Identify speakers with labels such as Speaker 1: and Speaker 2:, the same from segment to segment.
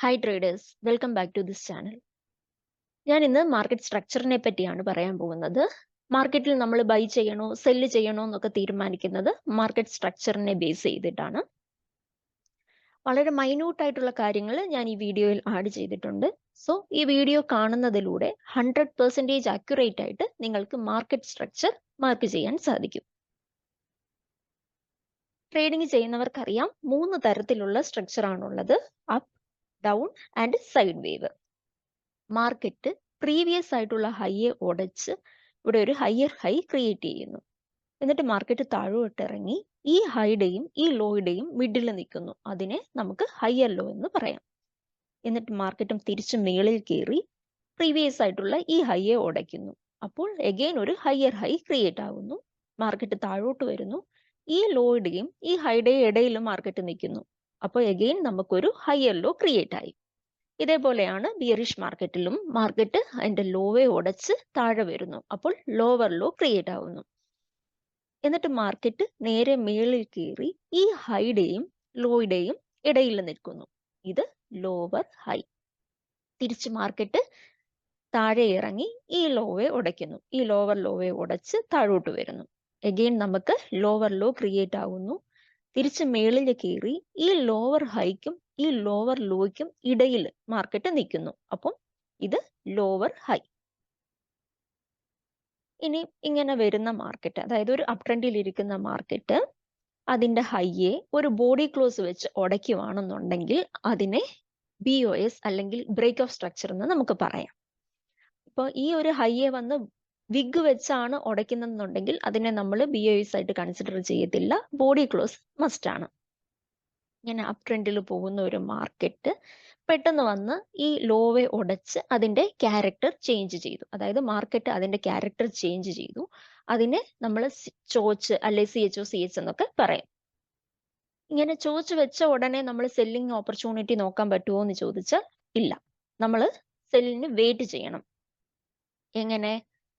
Speaker 1: Hi traders, welcome back to this channel. ഞാൻ ഇന്ന് market സ്ട്രക്ചറിനെ പറ്റിയാണ് പറയാൻ പോകുന്നത്. മാർക്കറ്റിൽ നമ്മൾ ബൈ ചെയ്യണോ സെല്ല് ചെയ്യണോ എന്നൊക്കെ തീരുമാനിക്കുന്നത് മാർക്കറ്റ് സ്ട്രക്ചറിനെ ബേസ് ചെയ്തിട്ടാണ്. വളരെ മൈന്യൂട്ട് ആയിട്ടുള്ള കാര്യങ്ങൾ ഞാൻ ഈ വീഡിയോയിൽ ആഡ് ചെയ്തിട്ടുണ്ട്. സോ ഈ വീഡിയോ കാണുന്നതിലൂടെ 100% അക്യുറേറ്റ് ആയിട്ട് നിങ്ങൾക്ക് മാർക്കറ്റ് സ്ട്രക്ചർ മാർക്ക് ചെയ്യാൻ സാധിക്കും. ട്രേഡിംഗ് ചെയ്യുന്നവർക്കറിയാം 3 തരത്തിലുള്ള സ്ട്രക്ചർ ആണുള്ളത്: up, down and side wave. Market previous ആയിട്ടുള്ള ഹൈയെ ഉടച്ച് ഇവിടെ ഒരു ഹയർ ഹൈ ക്രിയേറ്റ് ചെയ്യുന്നു. എന്നിട്ട് മാർക്കറ്റ് താഴോട്ട് ഇറങ്ങി ഈ ഹൈയുടെയും ഈ ലോയുടെയും മിഡിൽ നിൽക്കുന്നു. അതിനെ നമുക്ക് ഹയർ ലോ എന്ന് പറയാം. എന്നിട്ട് മാർക്കറ്റും തിരിച്ച് മേളിൽ കയറി പ്രീവിയസ് ആയിട്ടുള്ള ഈ ഹൈയെ ഉടയ്ക്കുന്നു. അപ്പോൾ എഗെയിൻ ഒരു ഹയർ ഹൈ ക്രിയേറ്റ് ആകുന്നു. മാർക്കറ്റ് താഴോട്ട് വരുന്നു. ഈ ലോയുടെയും ഈ ഹൈയുടെയും ഇടയിൽ മാർക്കറ്റ് നിൽക്കുന്നു. അപ്പോൾ എഗെയിൻ നമുക്കൊരു ഹയർ ലോ ക്രിയേറ്റ് ആയി. ഇതേപോലെയാണ് ബിയറിഷ് മാർക്കറ്റിലും. മാർക്കറ്റ് അതിന്റെ ലോവെ ഉടച്ച് താഴെ വരുന്നു. അപ്പോൾ ലോവർ ലോ ക്രിയേറ്റ് ആവുന്നു. എന്നിട്ട് മാർക്കറ്റ് നേരെ മേളിൽ കയറി ഈ ഹൈയുടെയും ലോയുടെയും ഇടയിൽ നിൽക്കുന്നു. ഇത് ലോവർ ഹൈ. തിരിച്ച് മാർക്കറ്റ് താഴെ ഇറങ്ങി ഈ ലോവെ ഉടയ്ക്കുന്നു. ഈ ലോവർ ലോവെ ഉടച്ച് താഴോട്ട് വരുന്നു. എഗെയിൻ നമുക്ക് ലോവർ ലോ ക്രിയേറ്റ് ആവുന്നു. തിരിച്ച് മേളിൽ കയറി ഈ ലോവർ ഹൈക്കും ഈ ലോവർ ലോയ്ക്കും ഇടയിൽ മാർക്കറ്റ് നിൽക്കുന്നു. അപ്പം ഇത് ലോവർ ഹൈ. ഇനി ഇങ്ങനെ വരുന്ന മാർക്കറ്റ്, അതായത് ഒരു അപ് ട്രെൻഡിൽ ഇരിക്കുന്ന മാർക്കറ്റ് അതിന്റെ ഹൈയെ ഒരു ബോഡി ക്ലോസ് വെച്ച് ഉടയ്ക്കുവാണെന്നുണ്ടെങ്കിൽ അതിനെ BOS അല്ലെങ്കിൽ ബ്രേക്ക് ഓഫ് സ്ട്രക്ചർ എന്ന് നമുക്ക് പറയാം. ഇപ്പോൾ ഈ ഒരു ഹൈയെ വന്ന് വിഗ് വെച്ചാണ് ഉടയ്ക്കുന്നെന്നുണ്ടെങ്കിൽ അതിനെ നമ്മൾ BOS ആയിട്ട് കൺസിഡർ ചെയ്യത്തില്ല. ബോഡി ക്ലോസ് മസ്റ്റ് ആണ്. ഇങ്ങനെ അപ് ട്രെൻഡിൽ പോകുന്ന ഒരു മാർക്കറ്റ് പെട്ടെന്ന് വന്ന് ഈ ലോവെ ഉടച്ച് അതിന്റെ ക്യാരക്ടർ ചേഞ്ച് ചെയ്തു. അതായത് മാർക്കറ്റ് അതിന്റെ ക്യാരക്ടർ ചേഞ്ച് ചെയ്തു. അതിനെ നമ്മൾ ചോച്ച് അല്ലെ CH എന്നൊക്കെ പറയും. ഇങ്ങനെ ചോച്ച് വെച്ച ഉടനെ നമ്മൾ സെല്ലിംഗ് ഓപ്പർച്യൂണിറ്റി നോക്കാൻ പറ്റുമോ എന്ന് ചോദിച്ചാൽ ഇല്ല. നമ്മൾ സെല്ലിന് വെയിറ്റ് ചെയ്യണം. എങ്ങനെ?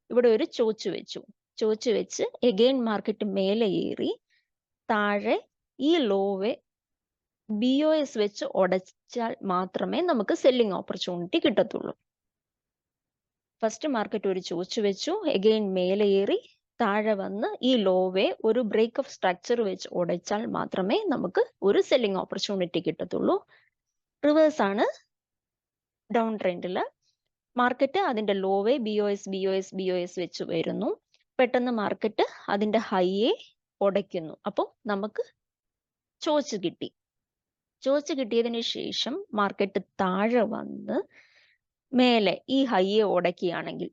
Speaker 1: ഇവിടെ ഒരു ചോച്ച് വെച്ചു. ചോച്ച് വെച്ച് എഗെയിൻ മാർക്കറ്റ് മേലെ ഏറി താഴെ ഈ ലോവെ BOS വെച്ച് ഉടച്ചാൽ മാത്രമേ നമുക്ക് സെല്ലിംഗ് ഓപ്പർച്യൂണിറ്റി കിട്ടത്തുള്ളൂ. ഫസ്റ്റ് മാർക്കറ്റ് ഒരു ചോച്ച് വെച്ചു, എഗെയിൻ മേലെ ഏറി താഴെ വന്ന് ഈ ലോവെ ഒരു ബ്രേക്ക് ഓഫ് സ്ട്രക്ചർ വെച്ച് ഉടച്ചാൽ മാത്രമേ നമുക്ക് ഒരു സെല്ലിംഗ് ഓപ്പർച്യൂണിറ്റി കിട്ടത്തുള്ളൂ. റിവേഴ്സ് ആണ് ഡൗൺ ട്രെൻഡിൽ. മാർക്കറ്റ് അതിന്റെ ലോവെ BOS വെച്ച് വരുന്നു. പെട്ടെന്ന് മാർക്കറ്റ് അതിന്റെ ഹൈയെ ഉടയ്ക്കുന്നു. അപ്പോൾ നമുക്ക് ചോച്ച് കിട്ടി. ചോച്ച് കിട്ടിയതിന് ശേഷം മാർക്കറ്റ് താഴെ വന്ന് മേലെ ഈ ഹൈയെ ഉടയ്ക്കുകയാണെങ്കിൽ,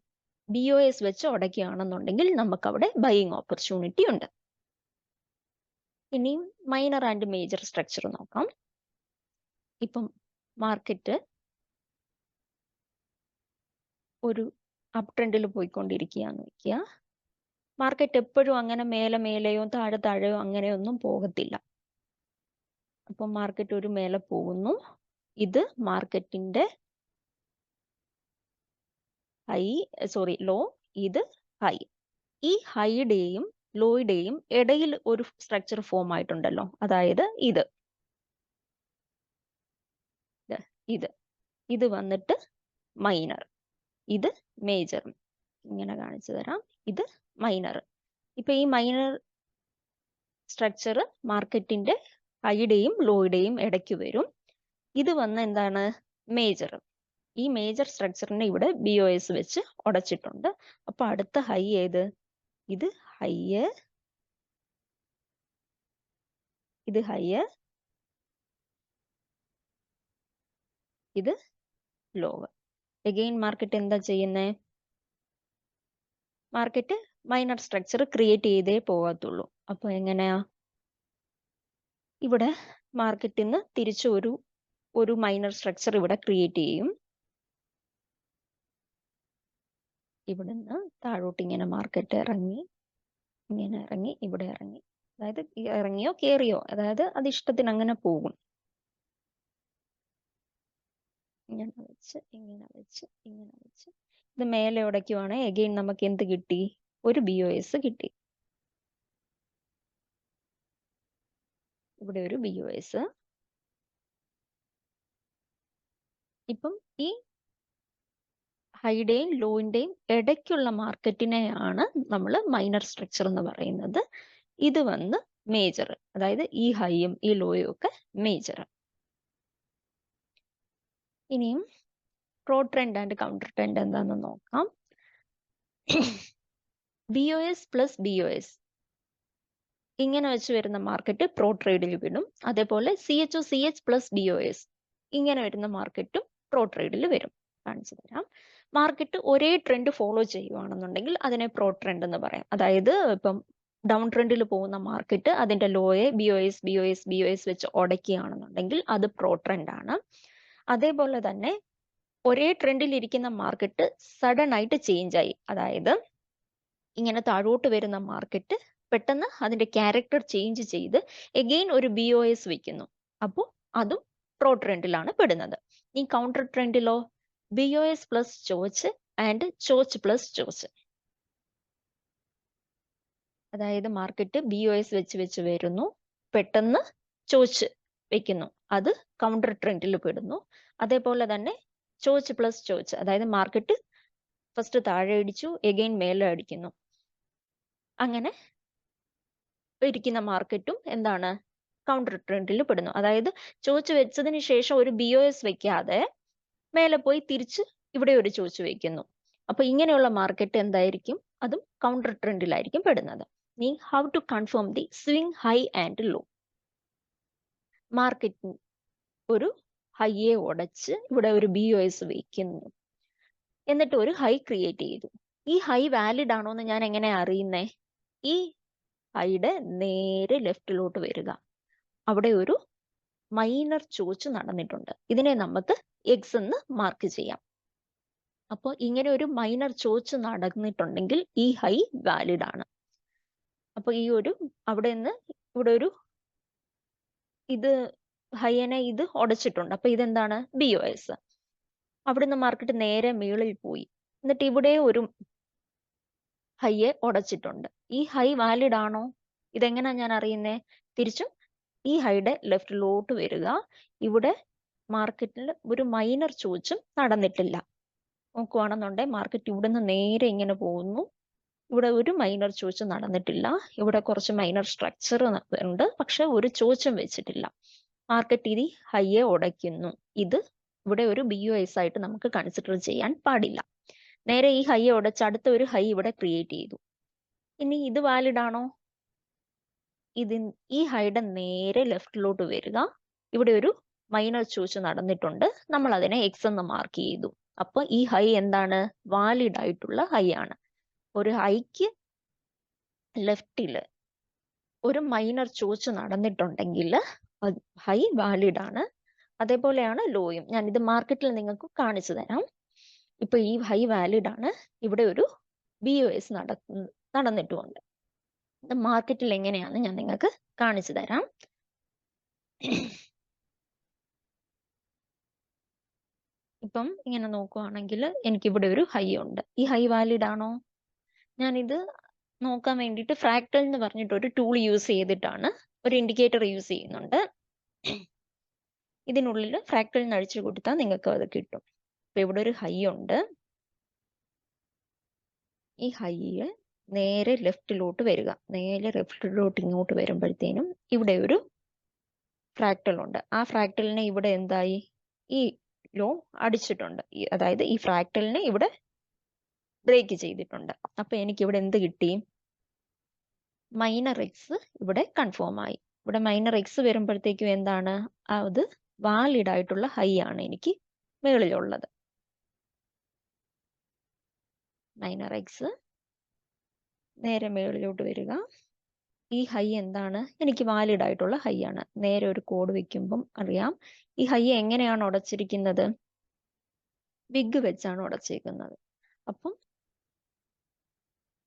Speaker 1: BOS വെച്ച് ഉടയ്ക്കുകയാണെന്നുണ്ടെങ്കിൽ നമുക്ക് അവിടെ ബൈയിങ് ഓപ്പർച്യൂണിറ്റി ഉണ്ട്. ഇനി മൈനർ ആൻഡ് മേജർ സ്ട്രക്ചർ നോക്കാം. ഇപ്പം മാർക്കറ്റ് ഒരു അപ് ട്രെൻഡിൽ പോയിക്കൊണ്ടിരിക്കുകയെന്ന് വയ്ക്കുക. മാർക്കറ്റ് എപ്പോഴും അങ്ങനെ മേലെയോ താഴെയോ അങ്ങനെയൊന്നും പോകത്തില്ല. അപ്പം മാർക്കറ്റ് ഒരു മേലെ പോകുന്നു. ഇത് മാർക്കറ്റിന്റെ ലോ, ഇത് ഹൈ. ഈ ഹൈയുടെയും ലോയുടെയും ഇടയിൽ ഒരു സ്ട്രക്ചർ ഫോം ആയിട്ടുണ്ടല്ലോ, അതായത് ഇത് വന്നിട്ട് മൈനർ, ഇത് മേജർ. ഇങ്ങനെ കാണിച്ചു തരാം. ഇത് മൈനർ. ഇപ്പൊ ഈ മൈനർ സ്ട്രക്ചർ മാർക്കറ്റിന്റെ ഹൈയുടെയും ലോയുടെയും ഇടയ്ക്ക് വരും. ഇത് വന്ന് എന്താണ്? മേജർ. ഈ മേജർ സ്ട്രക്ചറിനെ ഇവിടെ BOS വെച്ച് ഉടച്ചിട്ടുണ്ട്. അപ്പൊ അടുത്ത ഹൈ ഏത്? ഇത് ഹൈയർ, ഇത് ഹൈയർ, ഇത് ലോവർ. എഗെയിൻ മാർക്കറ്റ് എന്താ ചെയ്യുന്നേ? മാർക്കറ്റ് മൈനർ സ്ട്രക്ചർ ക്രിയേറ്റ് ചെയ്തേ പോകത്തുള്ളൂ. അപ്പൊ എങ്ങനെയാ? ഇവിടെ മാർക്കറ്റിൽ നിന്ന് തിരിച്ചു ഒരു മൈനർ സ്ട്രക്ചർ ഇവിടെ ക്രിയേറ്റ് ചെയ്യും. ഇവിടെ നിന്ന് താഴോട്ട് ഇങ്ങനെ മാർക്കറ്റ് ഇറങ്ങി, ഇങ്ങനെ ഇറങ്ങി, ഇവിടെ ഇറങ്ങി. അതായത് ഇറങ്ങിയോ കേറിയോ, അതായത് അത് ഇഷ്ടത്തിന് അങ്ങനെ പോകും. ഇങ്ങനെ വെച്ച് ഇങ്ങനെ വെച്ച് ഇങ്ങനെ വെച്ച് ഇത് മേലെ ഉടയ്ക്കുവാണെങ്കിൽ എഗെയിൻ നമുക്ക് എന്ത് കിട്ടി? ഒരു BOS കിട്ടി. ഇവിടെ ഒരു BOS. ഇപ്പം ഈ ഹൈയുടെയും ലോയിന്റെയും ഇടയ്ക്കുള്ള മാർക്കറ്റിനെയാണ് നമ്മൾ മൈനർ സ്ട്രക്ചർ എന്ന് പറയുന്നത്. ഇത് വന്ന് മേജർ, അതായത് ഈ ഹൈയും ഈ ലോയും ഒക്കെ മേജർ. ഇനിയും pro trend and counter trend എന്താണെന്ന് നോക്കാം. BOS പ്ലസ് BOS ഇങ്ങനെ വെച്ച് വരുന്ന മാർക്കറ്റ് പ്രോ ട്രേഡിൽ വിടും. അതേപോലെ CHO CH പ്ലസ് BOS ഇങ്ങനെ വരുന്ന മാർക്കറ്റും പ്രോ ട്രേഡിൽ വരും. കാണിച്ചു തരാം. മാർക്കറ്റ് ഒരേ ട്രെൻഡ് ഫോളോ ചെയ്യുവാണെന്നുണ്ടെങ്കിൽ അതിനെ പ്രോ ട്രെൻഡ് എന്ന് പറയാം. അതായത് ഇപ്പം ഡൗൺ ട്രെൻഡിൽ പോകുന്ന മാർക്കറ്റ് അതിന്റെ ലോയെ BOS വെച്ച് ഉടയ്ക്കുകയാണെന്നുണ്ടെങ്കിൽ അത് പ്രോ ട്രെൻഡ് ആണ്. അതേപോലെ തന്നെ ഒരേ ട്രെൻഡിൽ ഇരിക്കുന്ന മാർക്കറ്റ് സഡൻ ആയിട്ട് ചേഞ്ച് ആയി, അതായത് ഇങ്ങനെ താഴോട്ട് വരുന്ന മാർക്കറ്റ് പെട്ടെന്ന് അതിന്റെ ക്യാരക്ടർ ചേഞ്ച് ചെയ്ത് എഗെയിൻ ഒരു BOS വെക്കുന്നു, അപ്പോൾ അതും പ്രോ ട്രെൻഡിലാണ് പെടുന്നത്. ഈ കൗണ്ടർ ട്രെൻഡിലോ BOS പ്ലസ് ചോച്ച് ആൻഡ് ചോച്ച് പ്ലസ് ചോച്ച്, അതായത് മാർക്കറ്റ് BOS വെച്ച് വരുന്നു, പെട്ടെന്ന് ചോച്ച് വെക്കുന്നു, അത് കൗണ്ടർ ട്രെൻഡിൽ പെടുന്നു. അതേപോലെ തന്നെ ചോച്ച് പ്ലസ് ചോച്ച്, അതായത് മാർക്കറ്റ് ഫസ്റ്റ് താഴെ അടിച്ചു എഗെയിൻ മേലെ അടിക്കുന്നു, അങ്ങനെ ഇരിക്കുന്ന മാർക്കറ്റും എന്താണ് കൗണ്ടർ ട്രെൻഡിൽ പെടുന്നു. അതായത് ചോച്ച് വെച്ചതിന് ശേഷം ഒരു BOS വെക്കാതെ മേലെ പോയി തിരിച്ച് ഇവിടെ ഒരു ചോച്ച് വെക്കുന്നു. അപ്പൊ ഇങ്ങനെയുള്ള മാർക്കറ്റ് എന്തായിരിക്കും, അതും കൗണ്ടർ ട്രെൻഡിലായിരിക്കും പെടുന്നത്. ഇനി how to confirm the swing high and low. Market ഒരു ഹൈയെ ഉടച്ച് ഇവിടെ ഒരു BOS വെക്കുന്നു, എന്നിട്ട് ഒരു ഹൈ ക്രിയേറ്റ് ചെയ്തു. ഈ ഹൈ വാലിഡ് ആണോ എന്ന് ഞാൻ എങ്ങനെ അറിയുന്നേ? ഈ ഹൈയുടെ നേരെ ലെഫ്റ്റിലോട്ട് വരിക, അവിടെ ഒരു മൈനർ ചോച്ച് നടന്നിട്ടുണ്ട്, ഇതിനെ നമുക്ക് എക്സ് എന്ന് മാർക്ക് ചെയ്യാം. അപ്പോൾ ഇങ്ങനെ ഒരു മൈനർ ചോച്ച് നടന്നിട്ടുണ്ടെങ്കിൽ ഈ ഹൈ വാലിഡ് ആണ്. അപ്പൊ ഈ ഒരു അവിടെ നിന്ന് ഇവിടെ ഒരു ഇത് ഹൈനെ ഇത് ഉടച്ചിട്ടുണ്ട്, അപ്പൊ ഇതെന്താണ് BOS. അവിടുന്ന് മാർക്കറ്റ് നേരെ മുകളിൽ പോയി, എന്നിട്ട് ഇവിടെ ഒരു ഹൈയെ ഉടച്ചിട്ടുണ്ട്. ഈ ഹൈ വാലിഡ് ആണോ? ഇതെങ്ങനെയാ ഞാൻ അറിയുന്നേ? തിരിച്ചും ഈ ഹൈയുടെ ലെഫ്റ്റിലോട്ട് വരിക, ഇവിടെ മാർക്കറ്റിൽ ഒരു മൈനർ ചോച്ചും നടന്നിട്ടില്ല. നോക്കുവാണെന്നുണ്ടെങ്കിൽ മാർക്കറ്റ് ഇവിടുന്ന് നേരെ ഇങ്ങനെ പോകുന്നു, ഇവിടെ ഒരു മൈനർ ചോച്ച് നടന്നിട്ടില്ല, ഇവിടെ കുറച്ച് മൈനർ സ്ട്രക്ചർ ഉണ്ട്, പക്ഷെ ഒരു ചോച്ചും വെച്ചിട്ടില്ല. മാർക്കറ്റ് ഇത് ഹൈയെ ഉടയ്ക്കുന്നു, ഇത് ഇവിടെ ഒരു BOS ആയിട്ട് നമുക്ക് കൺസിഡർ ചെയ്യാൻ പാടില്ല. നേരെ ഈ ഹൈയെ ഉടച്ച് അടുത്ത ഒരു ഹൈ ഇവിടെ ക്രിയേറ്റ് ചെയ്തു. ഇനി ഇത് വാലിഡ് ആണോ? ഈ ഹൈയുടെ നേരെ ലെഫ്റ്റിലോട്ട് വരിക, ഇവിടെ ഒരു മൈനർ ചോച്ച് നടന്നിട്ടുണ്ട്, നമ്മൾ അതിനെ എക്സ് എന്ന് മാർക്ക് ചെയ്തു. അപ്പൊ ഈ ഹൈ എന്താണ്? വാലിഡ് ആയിട്ടുള്ള ഹൈ ആണ്. ഒരു ഹൈക്ക് ലെഫ്റ്റില് ഒരു മൈനർ ചോച്ച് നടന്നിട്ടുണ്ടെങ്കിൽ ഹൈ വാലിഡ് ആണ്. അതേപോലെയാണ് ലോയും. ഞാൻ ഇത് മാർക്കറ്റിൽ നിങ്ങൾക്ക് കാണിച്ചു തരാം. ഇപ്പൊ ഈ ഹൈ വാലിഡ് ആണ്, ഇവിടെ ഒരു BOS നടന്നിട്ടുമുണ്ട്. ഇത് മാർക്കറ്റിൽ എങ്ങനെയാണെന്ന് ഞാൻ നിങ്ങൾക്ക് കാണിച്ചു തരാം. ഇപ്പം ഇങ്ങനെ നോക്കുവാണെങ്കിൽ എനിക്ക് ഇവിടെ ഒരു ഹൈ ഉണ്ട്, ഈ ഹൈ വാലിഡ് ആണോ? ഞാനിത് നോക്കാൻ വേണ്ടിയിട്ട് ഫ്രാക്ടൽ എന്ന് പറഞ്ഞിട്ട് ഒരു ടൂൾ യൂസ് ചെയ്തിട്ടാണ്, ഒരു ഇൻഡിക്കേറ്റർ യൂസ് ചെയ്യുന്നുണ്ട്. ഇതിനുള്ളിൽ ഫ്രാക്ടൽ അഴിച്ചു കൊടുത്താൽ നിങ്ങൾക്ക് അത് കിട്ടും. അപ്പൊ ഇവിടെ ഒരു ഹൈ ഉണ്ട്, ഈ ഹൈ നേരെ ലെഫ്റ്റിലോട്ട് വരിക, നേരെ ലെഫ്റ്റിലോട്ട് ഇങ്ങോട്ട് വരുമ്പോഴത്തേനും ഇവിടെ ഒരു ഫ്രാക്ടൽ ഉണ്ട്. ആ ഫ്രാക്ടലിനെ ഇവിടെ എന്തായി? ഈ ലോ അടിച്ചിട്ടുണ്ട്, അതായത് ഈ ഫ്രാക്ടലിനെ ഇവിടെ ബ്രേക്ക് ചെയ്തിട്ടുണ്ട്. അപ്പൊ എനിക്ക് ഇവിടെ എന്ത് കിട്ടി? മൈനർ എക്സ് ഇവിടെ കൺഫേം ആയി. ഇവിടെ മൈനർ എക്സ് വരുമ്പോഴത്തേക്കും എന്താണ്? അത് വാലിഡ് ആയിട്ടുള്ള ഹൈ ആണ് എനിക്ക് മുകളിലുള്ളത്. മൈനർ എക്സ് നേരെ മുകളിലോട്ട് വരിക, ഈ ഹൈ എന്താണ്? എനിക്ക് വാലിഡ് ആയിട്ടുള്ള ഹൈ ആണ്. നേരെ ഒരു കോഡ് വെക്കുമ്പം അറിയാം ഈ ഹൈ എങ്ങനെയാണ് ഉടച്ചിരിക്കുന്നത്? ബിഗ് വെച്ചാണ് ഉടച്ചേക്കുന്നത്. അപ്പം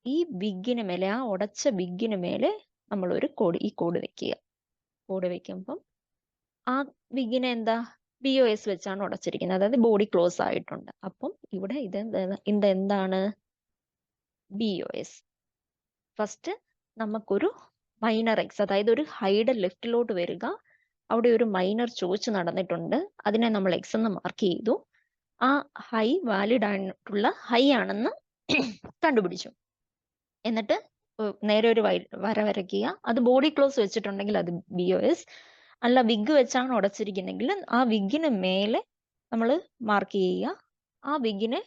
Speaker 1: ഈ ബിഗിന് മേലെ, ആ ഉടച്ച ബിഗിന് മേലെ നമ്മൾ ഒരു കോഡ്, ഈ കോഡ് വെക്കുക. കോഡ് വെക്കുമ്പം ആ ബിഗിനെ എന്താ? BOS വെച്ചാണ് ഉടച്ചിരിക്കുന്നത്, അതായത് ബോഡി ക്ലോസ് ആയിട്ടുണ്ട്. അപ്പം ഇവിടെ ഇത് എന്താണ്? BOS. ഫസ്റ്റ് നമുക്കൊരു മൈനർ എക്സ്, അതായത് ഒരു ഹൈയുടെ ലെഫ്റ്റിലോട്ട് വരിക, അവിടെ ഒരു മൈനർ ചോച്ച് നടന്നിട്ടുണ്ട്, അതിനെ നമ്മൾ എക്സ് എന്ന് മാർക്ക് ചെയ്തു. ആ ഹൈ വാലിഡ് ആയിട്ടുള്ള ഹൈ ആണെന്ന് കണ്ടുപിടിച്ചു. എന്നിട്ട് നേരെ ഒരു വര വരയ്ക്കുക. അത് ബോഡി ക്ലോസ് വെച്ചിട്ടുണ്ടെങ്കിൽ അത് BOS, അല്ല വിഗ് വെച്ചാണ് ഉടച്ചിരിക്കുന്നെങ്കിൽ ആ വിഗിന് മേലെ നമ്മൾ മാർക്ക് ചെയ്യുക. ആ വിഗിനെ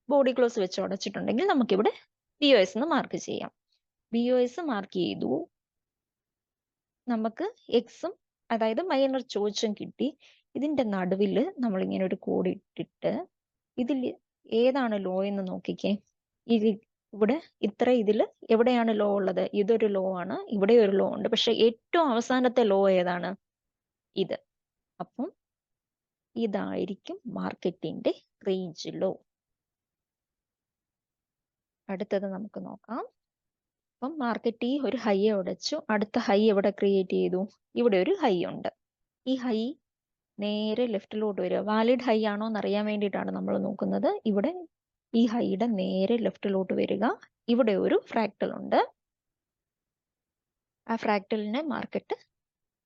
Speaker 1: ബോഡി ക്ലോസ് വെച്ച് ഉടച്ചിട്ടുണ്ടെങ്കിൽ നമുക്കിവിടെ BOS എന്ന് മാർക്ക് ചെയ്യാം. BOS മാർക്ക് ചെയ്തു. നമുക്ക് എക്സും അതായത് മൈനർ ചോർച്ചും കിട്ടി. ഇതിന്റെ നടുവിൽ നമ്മൾ ഇങ്ങനെ ഒരു കോഡ് ഇട്ടിട്ട് ഇതിൽ ഏതാണ് ലോ എന്ന് നോക്കിക്കേ. ഇവിടെ ഇതിൽ എവിടെയാണ് ലോ ഉള്ളത്? ഇതൊരു ലോ ആണ്, ഇവിടെ ഒരു ലോ ഉണ്ട്. പക്ഷെ ഏറ്റവും അവസാനത്തെ ലോ ഏതാണ്? ഇത്. അപ്പം ഇതായിരിക്കും മാർക്കറ്റിന്റെ റേഞ്ച് ലോ. അടുത്തത് നമുക്ക് നോക്കാം. അപ്പം മാർക്കറ്റ് ഈ ഒരു ഹൈയെ ഉടച്ചു. അടുത്ത ഹൈ എവിടെ ക്രിയേറ്റ് ചെയ്തു? ഇവിടെ ഒരു ഹൈ ഉണ്ട്. ഈ ഹൈ നേരെ ലെഫ്റ്റിലോട്ട് വരിക. വാലിഡ് ഹൈ ആണോ എന്ന് അറിയാൻ വേണ്ടിയിട്ടാണ് നമ്മൾ നോക്കുന്നത്. ഇവിടെ ഈ ഹൈയുടെ നേരെ ലെഫ്റ്റിലോട്ട് വരിക. ഇവിടെ ഒരു ഫ്രാക്ടൽ ഉണ്ട്. ആ ഫ്രാക്ടലിനെ മാർക്കറ്റ്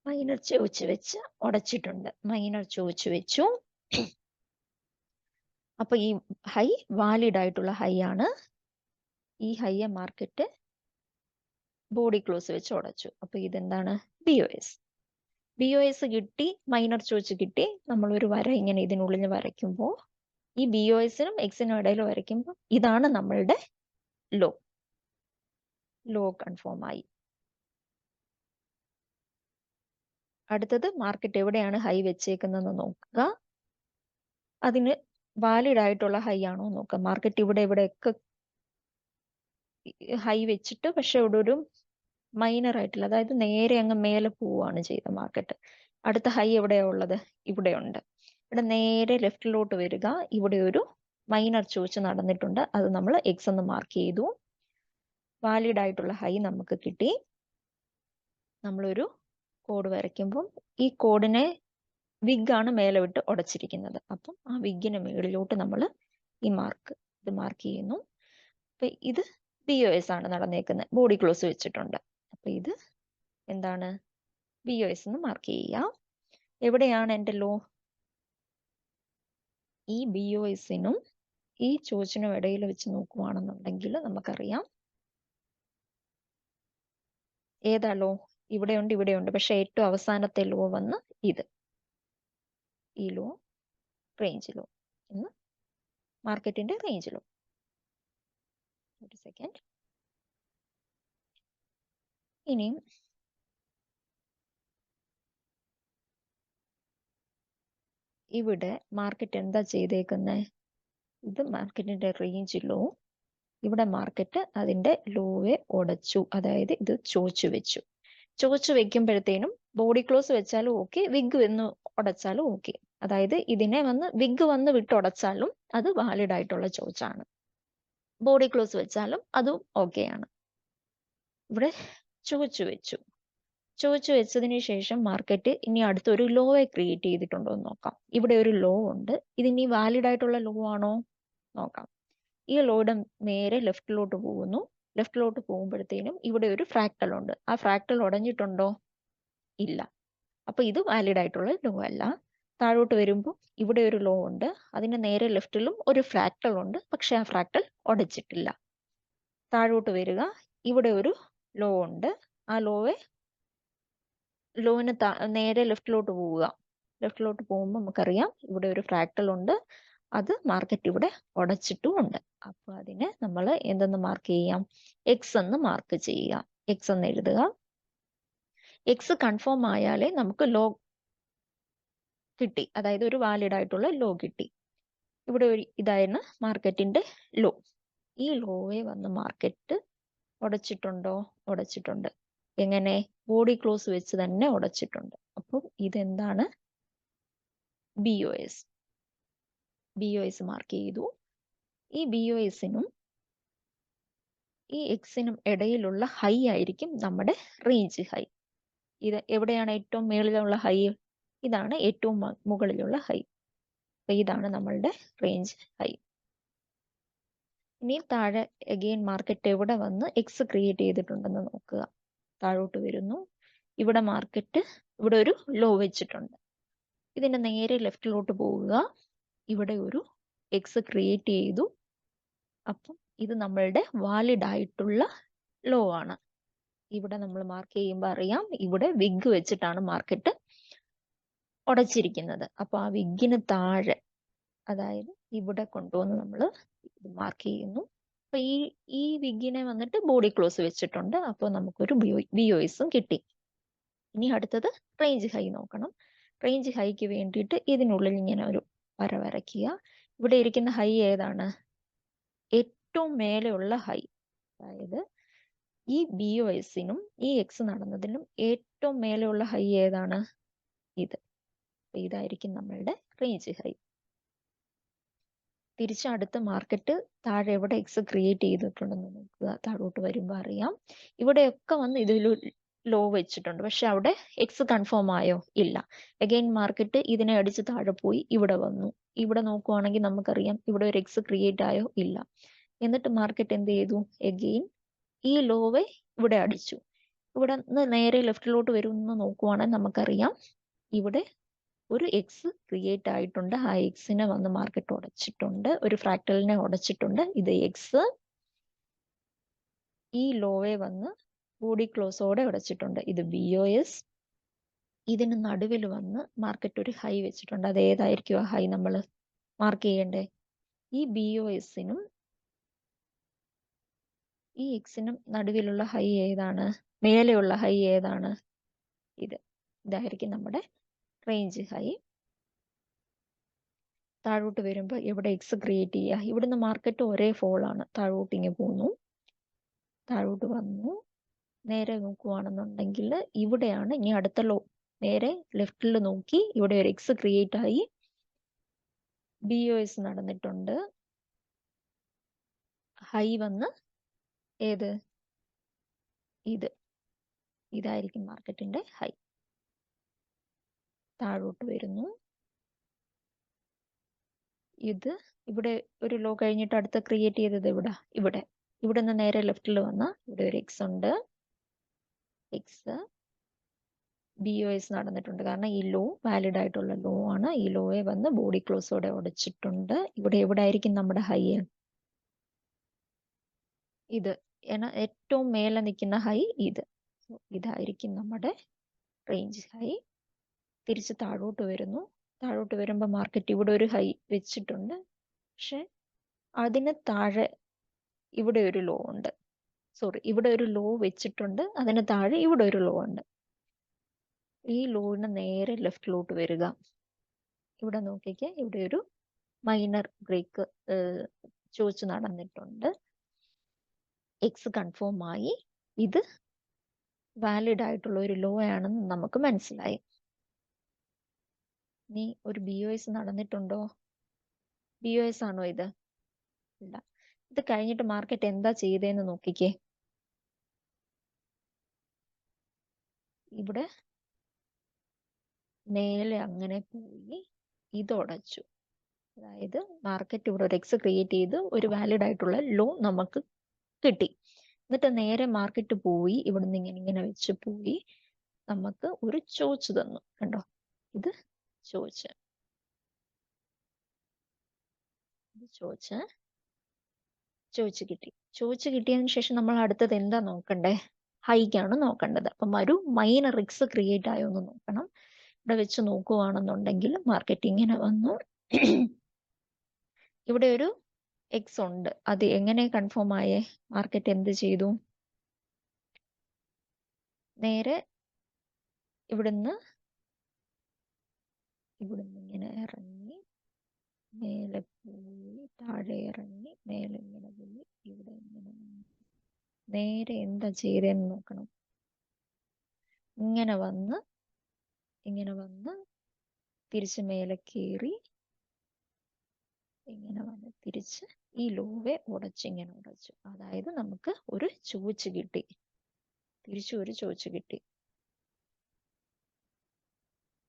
Speaker 1: മൈനർ ചോദിച്ച് വെച്ച് ഉടച്ചിട്ടുണ്ട്. മൈനർ ചോദിച്ച് വെച്ചു. അപ്പൊ ഈ ഹൈ വാലിഡ് ആയിട്ടുള്ള ഹൈ ആണ്. ഈ ഹൈയെ മാർക്കറ്റ് ബോഡി ക്ലോസ് വെച്ച് ഉടച്ചു. അപ്പൊ ഇതെന്താണ്? BOS. BOS കിട്ടി, മൈനർ ചോദിച്ച് കിട്ടി. നമ്മൾ ഒരു വര ഇങ്ങനെ ഇതിനുള്ളിൽ വരയ്ക്കുമ്പോൾ ഈ BOSനും എക്സിനും ഇടയിൽ വരയ്ക്കുമ്പോൾ ഇതാണ് നമ്മളുടെ ലോ. ലോ കൺഫേം ആയി. അടുത്തത് മാർക്കറ്റ് എവിടെയാണ് ഹൈ വെച്ചേക്കുന്നതെന്ന് നോക്കുക. അതിന് വാലിഡ് ആയിട്ടുള്ള ഹൈ ആണോ നോക്കുക. മാർക്കറ്റ് ഇവിടെയൊക്കെ ഹൈ വെച്ചിട്ട് പക്ഷെ ഇവിടെ ഒരു മൈനർ ആയിട്ടുള്ള, അതായത് നേരെ അങ്ങ് മേലെ പോവുകയാണ് ചെയ്ത മാർക്കറ്റ്. അടുത്ത ഹൈ എവിടെയാ ഉള്ളത്? ഇവിടെയുണ്ട്. ഇവിടെ നേരെ ലെഫ്റ്റിലോട്ട് വരിക. ഇവിടെ ഒരു മൈനർ ചോദിച്ച് നടന്നിട്ടുണ്ട്. അത് നമ്മൾ എക്സ് എന്ന് മാർക്ക് ചെയ്തു. വാലിഡ് ആയിട്ടുള്ള ഹൈ നമുക്ക് കിട്ടി. നമ്മളൊരു കോഡ് വരയ്ക്കുമ്പം ഈ കോഡിനെ വിഗ് ആണ് മേലെ വിട്ട് ഉടച്ചിരിക്കുന്നത്. അപ്പം ആ വിഗിന് മുകളിലോട്ട് നമ്മൾ ഇത് മാർക്ക് ചെയ്യുന്നു. അപ്പൊ ഇത് BOS ആണ് നടന്നേക്കുന്നത്. ബോഡി ക്ലോസ് വെച്ചിട്ടുണ്ട്. അപ്പൊ ഇത് എന്താണ്? BOS എന്ന് മാർക്ക് ചെയ്യാം. എവിടെയാണ് എൻ്റെ ലോ? ഈ BOSനും ഈ ചോദിച്ചിനും ഇടയിൽ വെച്ച് നോക്കുവാണെന്നുണ്ടെങ്കിൽ നമുക്കറിയാം ഏതാ ലോ? ഇവിടെയുണ്ട്, ഇവിടെയുണ്ട്. പക്ഷെ ഏറ്റവും അവസാനത്തെ ലോ വന്ന് ഇത്. ഈ ലോ റേഞ്ച് ലോ എന്ന് മാർക്കറ്റിന്റെ റേഞ്ച് ലോ. ഒരു സെക്കൻഡ്. ഇനിയും ഇവിടെ മാർക്കറ്റ് എന്താ ചെയ്തേക്കുന്നത്? ഇത് മാർക്കറ്റിന്റെ റേഞ്ച് ലോ. ഇവിടെ മാർക്കറ്റ് അതിന്റെ ലോയെ ഉടച്ചു. അതായത് ഇത് ചോദിച്ചു വെച്ചു. ചോദിച്ചു വെക്കുമ്പോഴത്തേനും ബോഡി ക്ലോസ് വെച്ചാലും ഓക്കെ, വിഗ് വന്ന് ഉടച്ചാലും ഓക്കെ. അതായത് ഇതിനെ വിഗ് വന്ന് വിട്ടുടച്ചാലും അത് വാലിഡ് ആയിട്ടുള്ള ചോദിച്ചാണ്. ബോഡി ക്ലോസ് വെച്ചാലും അതും ഓക്കെയാണ്. ഇവിടെ ചോദിച്ചു വെച്ചു. ചോദിച്ചു വെച്ചതിന് ശേഷം മാർക്കറ്റ് ഇനി അടുത്തൊരു ലോയെ ക്രിയേറ്റ് ചെയ്തിട്ടുണ്ടോ എന്ന് നോക്കാം. ഇവിടെ ഒരു ലോ ഉണ്ട്. ഇതിനി വാലിഡ് ആയിട്ടുള്ള ലോ ആണോ നോക്കാം. ഈ ലോയുടെ നേരെ ലെഫ്റ്റിലോട്ട് പോകുന്നു. ലെഫ്റ്റിലോട്ട് പോകുമ്പോഴത്തേനും ഇവിടെ ഒരു ഫ്രാക്ടൽ ഉണ്ട്. ആ ഫ്രാക്ടൽ ഉടഞ്ഞിട്ടുണ്ടോ? ഇല്ല. അപ്പൊ ഇത് വാലിഡ് ആയിട്ടുള്ള ലോ അല്ല. താഴോട്ട് വരുമ്പോൾ ഇവിടെ ഒരു ലോ ഉണ്ട്. അതിന് നേരെ ലെഫ്റ്റിലും ഒരു ഫ്രാക്ടൽ ഉണ്ട്. പക്ഷെ ആ ഫ്രാക്ടൽ ഉടച്ചിട്ടില്ല. താഴോട്ട് വരിക. ഇവിടെ ഒരു ലോ ഉണ്ട്. ആ ലോന് നേരെ ലെഫ്റ്റിലോട്ട് പോവുക. ലെഫ്റ്റിലോട്ട് പോകുമ്പോൾ നമുക്കറിയാം ഇവിടെ ഒരു ഫ്രാക്ടൽ ഉണ്ട്. അത് മാർക്കറ്റ് ഇവിടെ ഉടച്ചിട്ടും ഉണ്ട്. അപ്പൊ അതിനെ നമ്മൾ എന്തെന്ന് മാർക്ക് ചെയ്യാം? എക്സ് എന്ന് മാർക്ക് ചെയ്യുക. എക്സ് എന്ന് എഴുതുക. എക്സ് കൺഫേം ആയാലേ നമുക്ക് ലോ കിട്ടി. അതായത് ഒരു വാലിഡ് ആയിട്ടുള്ള ലോ കിട്ടി. ഇവിടെ ഇതായിരുന്നു മാർക്കറ്റിന്റെ ലോ. ഈ ലോയെ മാർക്കറ്റ് ഉടച്ചിട്ടുണ്ടോ? ഉടച്ചിട്ടുണ്ട്. എങ്ങനെ? ബോഡി ക്ലോസ് വെച്ച് തന്നെ ഉടച്ചിട്ടുണ്ട്. അപ്പം ഇതെന്താണ്? BOS. BOS മാർക്ക് ചെയ്തു. ഈ BOSനും ഈ എക്സിനും ഇടയിലുള്ള ഹൈ ആയിരിക്കും നമ്മുടെ റേഞ്ച് ഹൈ. ഇത് എവിടെയാണ് ഏറ്റവും മുകളിലുള്ള ഹൈ? ഇതാണ് ഏറ്റവും മുകളിലുള്ള ഹൈ. അപ്പൊ ഇതാണ് നമ്മളുടെ റേഞ്ച് ഹൈ. ഇനി താഴെ അഗെയിൻ മാർക്കറ്റ് എവിടെ വന്ന് എക്സ് ക്രിയേറ്റ് ചെയ്തിട്ടുണ്ടെന്ന് നോക്കുക. താഴോട്ട് വരുന്നു. ഇവിടെ മാർക്കറ്റ് ഇവിടെ ഒരു ലോ വെച്ചിട്ടുണ്ട്. ഇതിന്റെ നേരെ ലെഫ്റ്റിലോട്ട് പോവുക. ഇവിടെ ഒരു എക്സ് ക്രിയേറ്റ് ചെയ്തു. അപ്പം ഇത് നമ്മളുടെ വാലിഡ് ആയിട്ടുള്ള ലോ ആണ്. ഇവിടെ നമ്മൾ മാർക്ക് ചെയ്യുമ്പോൾ അറിയാം, ഇവിടെ വിഗ് വെച്ചിട്ടാണ് മാർക്കറ്റ് ഉടച്ചിരിക്കുന്നത്. അപ്പൊ ആ വിഗിന് താഴെ, അതായത് ഇവിടെ കൊണ്ടുവന്ന് നമ്മൾ മാർക്ക് ചെയ്യുന്നു. അപ്പൊ ഈ വിഗിനെ വന്നിട്ട് ബോഡി ക്ലോസ് വെച്ചിട്ടുണ്ട്. അപ്പോൾ നമുക്കൊരു BOS കിട്ടി. ഇനി അടുത്തത് റേഞ്ച് ഹൈ നോക്കണം. റേഞ്ച് ഹൈക്ക് വേണ്ടിയിട്ട് ഇതിനുള്ളിൽ ഇങ്ങനെ ഒരു വര വരയ്ക്കുക. ഇവിടെ ഇരിക്കുന്ന ഹൈ ഏതാണ്? ഏറ്റവും മേലെയുള്ള ഹൈ. അതായത് ഈ BOSനും ഈ എക്സ് നടന്നതിനും ഏറ്റവും മേലെയുള്ള ഹൈ ഏതാണ്? ഇത്. ഇതായിരിക്കും നമ്മളുടെ റേഞ്ച് ഹൈ. തിരിച്ച് അടുത്ത മാർക്കറ്റ് താഴെ എവിടെ എക്സ് ക്രിയേറ്റ് ചെയ്തിട്ടുണ്ടെന്ന് നോക്കുക. താഴോട്ട് വരുമ്പോൾ അറിയാം, ഇവിടെയൊക്കെ വന്ന് ഇതിൽ ലോ വെച്ചിട്ടുണ്ട്. പക്ഷെ അവിടെ എക്സ് കൺഫേം ആയോ? ഇല്ല. അഗൈൻ മാർക്കറ്റ് ഇതിനെ അടിച്ച് താഴെ പോയി ഇവിടെ വന്നു. ഇവിടെ നോക്കുവാണെങ്കിൽ നമുക്കറിയാം ഇവിടെ ഒരു എക്സ് ക്രിയേറ്റ് ആയോ? ഇല്ല. എന്നിട്ട് മാർക്കറ്റ് എന്ത് ചെയ്തു? അഗെയിൻ ഈ ലോവെ ഇവിടെ അടിച്ചു. ഇവിടെ നിന്ന് നേരെ ലെഫ്റ്റിലോട്ട് വരുമെന്ന് നോക്കുവാണെങ്കിൽ നമുക്കറിയാം ഇവിടെ ഒരു എക്സ് ക്രിയേറ്റ് ആയിട്ടുണ്ട്. ആ എക്സിനെ വന്ന് മാർക്കറ്റ് ഉടച്ചിട്ടുണ്ട്, ഒരു ഫ്രാക്ടലിനെ ഉടച്ചിട്ടുണ്ട്. ഇത് എക്സ്. ഈ ലോവെ വന്ന് ബോഡി ക്ലോസോടെ ഉടച്ചിട്ടുണ്ട്. ഇത് BOS. ഇതിന് നടുവിൽ വന്ന് മാർക്കറ്റ് ഒരു ഹൈ വെച്ചിട്ടുണ്ട്. അത് ഏതായിരിക്കും ആ ഹൈ നമ്മൾ മാർക്ക് ചെയ്യണ്ടേ? ഈ BOSനും ഈ എക്സിനും നടുവിലുള്ള ഹൈ ഏതാണ്? മേലെയുള്ള ഹൈ ഏതാണ്? ഇത്. ഇതായിരിക്കും നമ്മുടെ റേഞ്ച് ഹൈ. താഴോട്ട് വരുമ്പോൾ എവിടെ എക്സ് ക്രിയേറ്റ് ചെയ്യുക? ഇവിടുന്ന് മാർക്കറ്റ് ഒരേ ഫോൾ ആണ്. താഴോട്ട് ഇങ്ങനെ പോന്നു, താഴോട്ട് വന്നു. നേരെ നോക്കുവാണെന്നുണ്ടെങ്കിൽ ഇവിടെയാണ് ഇനി അടുത്ത ലോ. നേരെ ലെഫ്റ്റിൽ നോക്കി ഇവിടെ ഒരു എക്സ് ക്രിയേറ്റ് ആയി, BOS നടന്നിട്ടുണ്ട്. ഹൈ വന്ന് ഏത്? ഇത്. ഇതായിരിക്കും മാർക്കറ്റിന്റെ ഹൈ. താഴോട്ട് വരുന്നു. ഇത് ഇവിടെ ഒരു ലോ കഴിഞ്ഞിട്ട് അടുത്ത ക്രിയേറ്റ് ചെയ്തത് ഇവിടെ. ഇവിടെ നിന്ന് നേരെ ലെഫ്റ്റിൽ വന്ന ഇവിടെ ഒരു എക്സ് ഉണ്ട്. എക്സ് BOS നടന്നിട്ടുണ്ട്. കാരണം ഈ ലോ വാലിഡ് ആയിട്ടുള്ള ലോ ആണ്. ഈ ലോയെ വന്ന് ബോഡി ക്ലോസോടെ ഉടച്ചിട്ടുണ്ട്. ഇവിടെ എവിടെ ആയിരിക്കും നമ്മുടെ ഹൈ? ഇത്. ഏറ്റവും മേലെ നിൽക്കുന്ന ഹൈ ഇത്. ഇതായിരിക്കും നമ്മുടെ റേഞ്ച് ഹൈ. തിരിച്ച് താഴോട്ട് വരുന്നു. താഴോട്ട് വരുമ്പോൾ മാർക്കറ്റ് ഇവിടെ ഒരു ഹൈ വെച്ചിട്ടുണ്ട്. പക്ഷെ അതിന് താഴെ ഇവിടെ ഒരു ലോ ഉണ്ട്. ഇവിടെ ഒരു ലോ വെച്ചിട്ടുണ്ട്. അതിന് താഴെ ഇവിടെ ഒരു ലോ ഉണ്ട്. ഈ ലോന് നേരെ ലെഫ്റ്റിലോട്ട് വരിക. ഇവിടെ നോക്കിക്കേ, ഇവിടെ ഒരു മൈനർ ബ്രേക്ക് ചോദിച്ച് നടന്നിട്ടുണ്ട്. എക്സ് കൺഫേം ആയി. ഇത് വാലിഡ് ആയിട്ടുള്ള ഒരു ലോ ആണെന്ന് നമുക്ക് മനസ്സിലായി. ഇനി ഒരു BOS നടന്നിട്ടുണ്ടോ? BOS ആണോ ഇത്? ഇല്ല. ഇത് കഴിഞ്ഞിട്ട് മാർക്കറ്റ് എന്താ ചെയ്തതെന്ന് നോക്കിക്കേ. ഇവിടെ മേലെ അങ്ങനെ പോയി ഇത് ഉടച്ചു. അതായത് മാർക്കറ്റ് ഇവിടെ ഒരു എക്സ് ക്രിയേറ്റ് ചെയ്ത് ഒരു വാലിഡ് ആയിട്ടുള്ള ലോ നമുക്ക് കിട്ടി. എന്നിട്ട് നേരെ മാർക്കറ്റ് പോയി ഇവിടുന്ന് ഇങ്ങനെ വെച്ച് പോയി നമുക്ക് ഒരു ചോച്ച് തന്നു. കണ്ടോ? ഇത് ചോച്ച്. ചോച്ച് കിട്ടി. ചോച്ച് കിട്ടിയതിന് ശേഷം നമ്മൾ അടുത്തത് എന്താ നോക്കണ്ടേ? ഹൈക്കാണ് നോക്കേണ്ടത്. അപ്പം ഒരു മൈനർ എക്സ് ക്രിയേറ്റ് ആയോ എന്ന് നോക്കണം. ഇവിടെ വെച്ച് നോക്കുവാണെന്നുണ്ടെങ്കിൽ മാർക്കറ്റ് ഇങ്ങനെ വന്നു. ഇവിടെ ഒരു എക്സ് ഉണ്ട്. അത് എങ്ങനെ കൺഫേം ആയേ? മാർക്കറ്റ് എന്ത് ചെയ്തു? നേരെ ഇവിടുന്ന് ഇങ്ങനെ ഇറങ്ങി മേലെ പോയി താഴെ ഇറങ്ങി മേലെ ഇങ്ങനെ പോയി ഇവിടെ ഇങ്ങനെ നേരെ എന്താ ചെയ്തതെന്ന് നോക്കണം. ഇങ്ങനെ വന്ന് തിരിച്ച് മേലെ കയറി ഇങ്ങനെ വന്ന് തിരിച്ച് ഈ ലോവെ ഇങ്ങനെ ഉടച്ചു. അതായത് നമുക്ക് ഒരു ചോച്ച് കിട്ടി. തിരിച്ചു ഒരു ചോച്ച് കിട്ടി.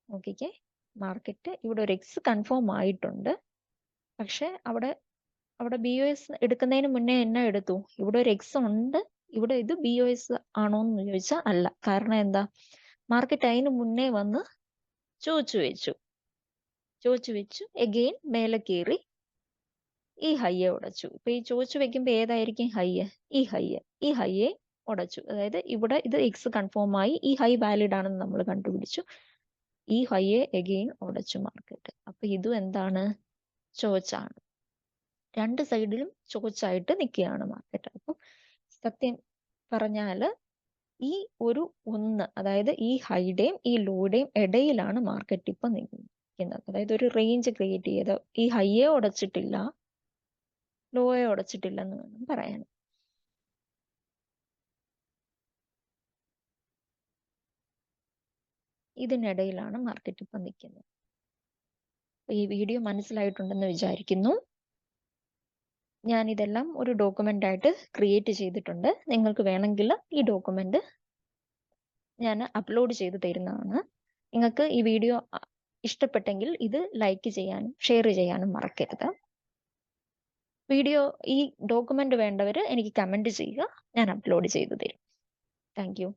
Speaker 1: നോക്കിക്കേ, മാർക്കറ്റ് ഇവിടെ ഒരു എക്സ് കൺഫേം ആയിട്ടുണ്ട്. പക്ഷെ അവിടെ BOS എടുക്കുന്നതിന് മുന്നേ എന്നാ എടുത്തു? ഇവിടെ ഒരു എക്സ് ഉണ്ട്. ഇവിടെ ഇത് BOS ആണോ എന്ന് ചോദിച്ചാൽ അല്ല. കാരണം എന്താ? മാർക്കറ്റ് അതിന് മുന്നേ വന്ന് ചോദിച്ചു വെച്ചു. എഗെയിൻ മേലെ കയറി ഈ ഹൈയെ ഉടച്ചു. ഇപ്പൊ ഈ ചോദിച്ചു വെക്കുമ്പോ ഏതായിരിക്കും ഹൈയ്? ഈ ഹൈയെ ഉടച്ചു. അതായത് ഇവിടെ ഇത് എക്സ് കൺഫേം ആയി, ഈ ഹൈ വാലിഡ് ആണെന്ന് നമ്മൾ കണ്ടുപിടിച്ചു. ഈ ഹൈയെ എഗെയിൻ ഉടച്ചു മാർക്കറ്റ്. അപ്പൊ ഇതും എന്താണ്? ചോദിച്ചാണ്. രണ്ട് സൈഡിലും ചോദിച്ചായിട്ട് നിൽക്കുകയാണ് മാർക്കറ്റ്. അപ്പം സത്യം പറഞ്ഞാല് ഈ ഒരു അതായത് ഈ ഹൈയുടെയും ഈ ലോയുടെയും ഇടയിലാണ് മാർക്കറ്റ് ഇപ്പൊ നിൽക്കുന്നത്. അതായത് ഒരു റേഞ്ച് ക്രിയേറ്റ് ചെയ്ത് ഈ ഹൈയെ ഉടച്ചിട്ടില്ല, ലോയെ ഉടച്ചിട്ടില്ലെന്ന് വേണം പറയാൻ. ഇതിനിടയിലാണ് മാർക്കറ്റ് ഇപ്പൊ നിൽക്കുന്നത്. ഈ വീഡിയോ മനസ്സിലായിട്ടുണ്ടെന്ന് വിചാരിക്കുന്നു. ഞാൻ ഇതെല്ലാം ഒരു ഡോക്യുമെന്റ് ആയിട്ട് ക്രിയേറ്റ് ചെയ്തിട്ടുണ്ട്. നിങ്ങൾക്ക് വേണമെങ്കിൽ ഈ ഡോക്യുമെന്റ് ഞാൻ അപ്ലോഡ് ചെയ്ത് തരുന്നതാണ്. നിങ്ങൾക്ക് ഈ വീഡിയോ ഇഷ്ടപ്പെട്ടെങ്കിൽ ഇത് ലൈക്ക് ചെയ്യാനും ഷെയർ ചെയ്യാനും മറക്കരുത്. ഈ ഡോക്യുമെന്റ് വേണ്ടവർ എനിക്ക് കമന്റ് ചെയ്യുക, ഞാൻ അപ്ലോഡ് ചെയ്തു തരും. Thank you.